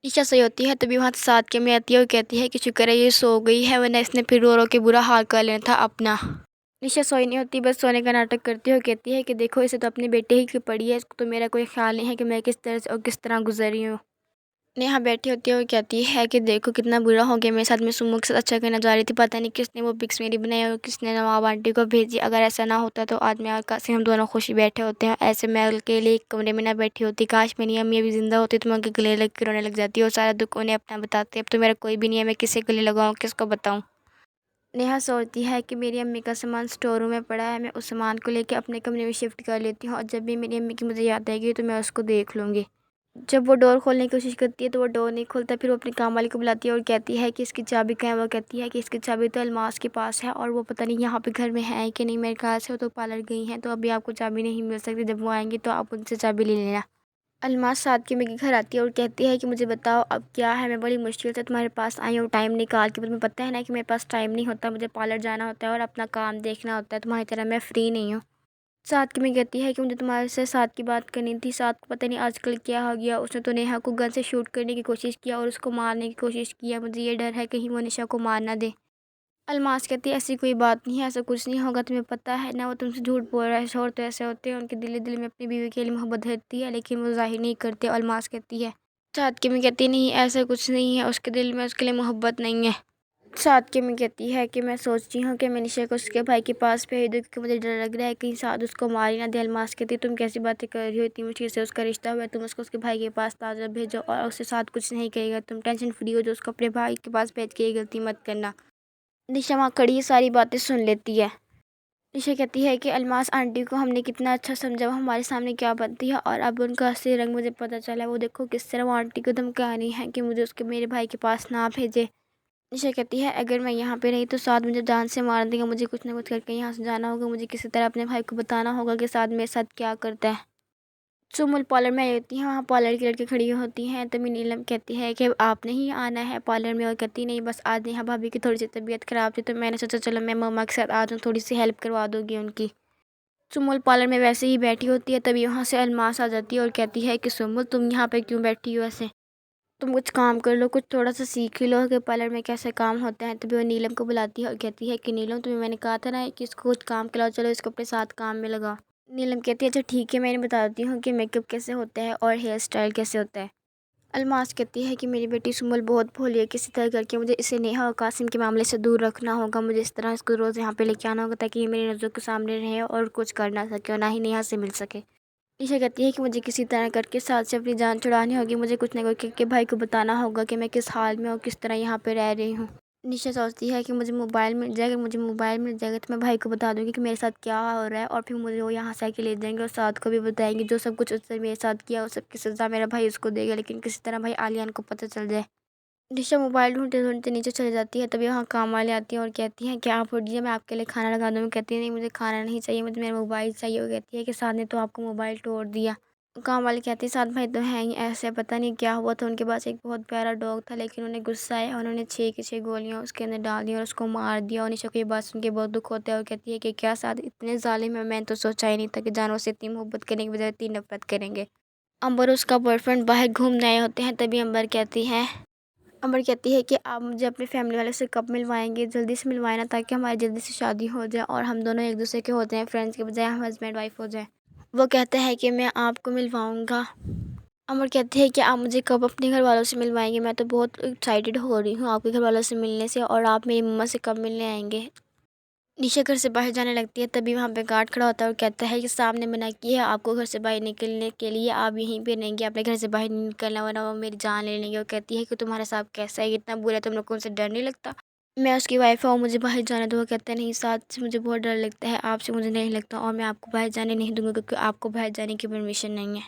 निशा सोई होती है तभी वहाँ साथ के में आती है और कहती है कि शुक्र है ये सो गई है, वरना इसने फिर रो रो के बुरा हाल कर लेना था अपना। निशा सोई नहीं होती, बस सोने का नाटक करती है और कहती है कि देखो इसे तो अपने बेटे ही की पड़ी है, इसको तो मेरा कोई ख्याल नहीं है कि मैं किस तरह से और किस तरह गुजरी हूँ। नेहा बैठी होती है और कहती है कि देखो कितना बुरा हो गया मेरे साथ, मैं सुमो के साथ अच्छा करना चाह रही थी, पता नहीं किसने वो पिक्स मेरी बनाई और किसने नवाब आंटी को भेजी। अगर ऐसा ना होता तो आज मैं और कासिम हम दोनों खुशी बैठे होते हैं, ऐसे मैं अकेले एक कमरे में ना बैठी होती। काश मेरी अम्मी अभी जिंदा होती तो मैं उनके गले लग के रोने लग जाती और सारा दुख उन्हें अपना बताती। अब तो मेरा कोई भी नहीं है, मैं किसे गले लगाऊँ, किसको बताऊँ। नेहा सोचती है कि मेरी अम्मी का सामान स्टोर रूम में पड़ा है, मैं उस सामान को लेकर अपने कमरे में शिफ्ट कर लेती हूँ और जब भी मेरी अम्मी की मुझे याद आएगी तो मैं उसको देख लूँगी। जब वो डोर खोलने की कोशिश करती है तो वो डोर नहीं खोलता, फिर वो अपनी काम वाली को बुलाती है और कहती है कि इसकी चाबी कहाँ है। वो कहती है कि इसकी चाबी तो अलमास के पास है और वो पता नहीं यहाँ पे घर में है कि नहीं, मेरे ख्याल से वो तो पार्लर गई हैं, तो अभी आपको चाबी नहीं मिल सकती, जब वो आएंगी तो आप उनसे चाबी ले लेना। अलमास साथ के मेरे घर आती है और कहती है कि मुझे बताओ अब क्या है, मैं बड़ी मुश्किल से तुम्हारे पास आई हूँ टाइम निकाल के, तुम्हें पता है ना कि मेरे पास टाइम नहीं होता, मुझे पार्लर जाना होता है और अपना काम देखना होता है, तुम्हारी तरह मैं फ्री नहीं हूँ। साथ की में कहती है कि मुझे तुम्हारे से साथ की बात करनी थी, साथ को पता नहीं आजकल क्या हो गया, उसने तो नेहा को गन से शूट करने की कोशिश किया और उसको मारने की कोशिश किया, मुझे ये डर है कहीं वो निशा को मार ना दे। अलमास कहती है ऐसी कोई बात नहीं है, ऐसा कुछ नहीं होगा, तुम्हें पता है ना वो तुमसे झूठ बोल रहा है, शोहर तो ऐसे होते हैं उनके दिल दिल में अपनी बीवी के लिए मोहब्बत रहती है लेकिन वो जाहिर नहीं करते। अलमास कहती है, साथ की में कहती है नहीं ऐसा कुछ नहीं है, उसके दिल में उसके लिए मोहब्बत नहीं है। साथ के में कहती है कि मैं सोचती हूँ कि मैं निशा को उसके भाई के पास भेज दूँ क्योंकि मुझे डर लग रहा है कहीं साथ उसको मार ही ना दे। अलमास कहती है तुम कैसी बातें कर रही हो, इतनी मुश्किल से उसका रिश्ता हुआ है, तुम उसको उसके भाई के पास ताज़ा भेजो और उससे साथ कुछ नहीं करेगा, तुम टेंशन फ्री हो जो उसको अपने भाई के पास भेज के ये गलती मत करना। निशा वहाँ खड़ी ये सारी बातें सुन लेती है। निशा कहती है कि अलमास आंटी को हमने कितना अच्छा समझा, वो हमारे सामने क्या बनती है और अब उनका असली रंग मुझे पता चला है, वो देखो किस तरह वो आंटी को धमका रही है कि मुझे उसके मेरे भाई के पास ना भेजे। निशा कहती है अगर मैं यहाँ पे रही तो साथ मुझे जान से मार देगा, मुझे कुछ ना कुछ करके यहाँ से जाना होगा, मुझे किसी तरह अपने भाई को बताना होगा कि साथ मेरे साथ क्या करता है। सुमुल पार्लर में आई होती है, वहाँ पार्लर की लड़की खड़ी होती हैं, तभी नीलम कहती है कि आपने ही आना है पार्लर में और कहती नहीं बस आज नेहा भाभी की थोड़ी सी तबीयत ख़राब थी तो मैंने सोचा चलो मैं मम्मा के साथ आ जाऊँ, थोड़ी सी हेल्प करवा दूँगी उनकी। सुमुल पार्लर में वैसे ही बैठी होती है तभी वहाँ से अलमास आ जाती है और कहती है कि सुमुल तुम यहाँ पे क्यों बैठी हो ऐसे, तुम कुछ काम कर लो, कुछ थोड़ा सा सीख ही लो कि पार्लर में कैसे काम होता है। तभी वो नीलम को बुलाती है और कहती है कि नीलम तुम्हें मैंने कहा था ना कि इसको कुछ काम खिलाओ, चलो इसको अपने साथ काम में लगाओ। नीलम कहती है अच्छा ठीक है, मैंने बताती हूँ कि मेकअप कैसे होता है और हेयर स्टाइल कैसे होता है। अलमास कहती है कि मेरी बेटी सुमल बहुत भोली है, किसी तरह करके मुझे इसे नेहा और कासिम के मामले से दूर रखना होगा, मुझे इस तरह इसको रोज़ यहाँ पे लेके आना होगा ताकि ये मेरी नज़रों के सामने रहे और कुछ कर ना सके और ना ही नेहा से मिल सके। ईशा कहती है कि मुझे किसी तरह करके साथ से अपनी जान छुड़ानी होगी, मुझे कुछ ना कुछ करके भाई को बताना होगा कि मैं किस हाल में और किस तरह यहाँ पे रह रही हूँ। निशा सोचती है कि मुझे मोबाइल मिल जाएगा, मुझे मोबाइल मिल जाएगा तो मैं भाई को बता दूंगी कि मेरे साथ क्या हो रहा है और फिर मुझे वो यहाँ से आके ले जाएंगे और साथ को भी बताएंगे जो सब कुछ उसने मेरे साथ किया, उस सब की सज़ा मेरा भाई उसको देगा, लेकिन किसी तरह भाई आलियान को पता चल जाए। निशा मोबाइल ढूंढते ढूंढते नीचे चली जाती है, तभी वहाँ काम वाले आती हैं और कहती हैं कि आप उठ जाइए मैं आपके लिए खाना लगा दूँ। मैं कहती है नहीं मुझे खाना नहीं चाहिए, मुझे मेरा मोबाइल चाहिए। वो कहती है कि साथ ने तो आपको मोबाइल तोड़ दिया। काम वाली कहती है साथ भाई तो हैं ही ऐसे, पता नहीं क्या हुआ था, उनके पास एक बहुत प्यारा डॉग था लेकिन उन्हें गुस्सा आया और उन्होंने 6 की 6 गोलियां उसके अंदर डाल दी और उसको मार दिया। और निशा को ये बात सुन के बहुत दुख होता है और कहती है कि क्या साथ इतने जालिम है, मैंने तो सोचा ही नहीं था कि जानवर से इतनी मोहब्बत करने की बजाय इतनी नफरत करेंगे। अंबर और उसका बॉयफ्रेंड बाहर घूमने आए होते हैं, तभी अंबर कहती है कि आप मुझे अपने फैमिली वाले से कब मिलवाएंगे, जल्दी से मिलवाए ना ताकि हमारी जल्दी से शादी हो जाए और हम दोनों एक दूसरे के हो जाएं, फ्रेंड्स के बजाय हम हस्बैंड वाइफ हो जाएं। वो कहता है कि मैं आपको मिलवाऊंगा। अमर कहती है कि आप मुझे कब अपने घर वालों से मिलवाएंगे, मैं तो बहुत एक्साइटेड हो रही हूँ आपके घर वालों से मिलने से, और आप मेरी मम्मा से कब मिलने आएंगे। निशा घर से बाहर जाने लगती है, तभी वहाँ पे गार्ड खड़ा होता है और कहता है कि सामने मना किया है आपको घर से बाहर निकलने के लिए, आप यहीं पे रहेंगे, अपने घर से बाहर नहीं निकलना वरना वो मेरी जान ले लेंगे। वो कहती है कि तुम्हारा साहब कैसा है, इतना बुरा है, तुम लोग को उनसे डर नहीं लगता। मैं उसकी वाइफ हूँ, मुझे बाहर जाने दो। वो कहता है नहीं साथ से मुझे बहुत डर लगता है, आपसे मुझे नहीं लगता और मैं आपको बाहर जाने नहीं दूंगा क्योंकि आपको बाहर जाने की परमिशन नहीं है।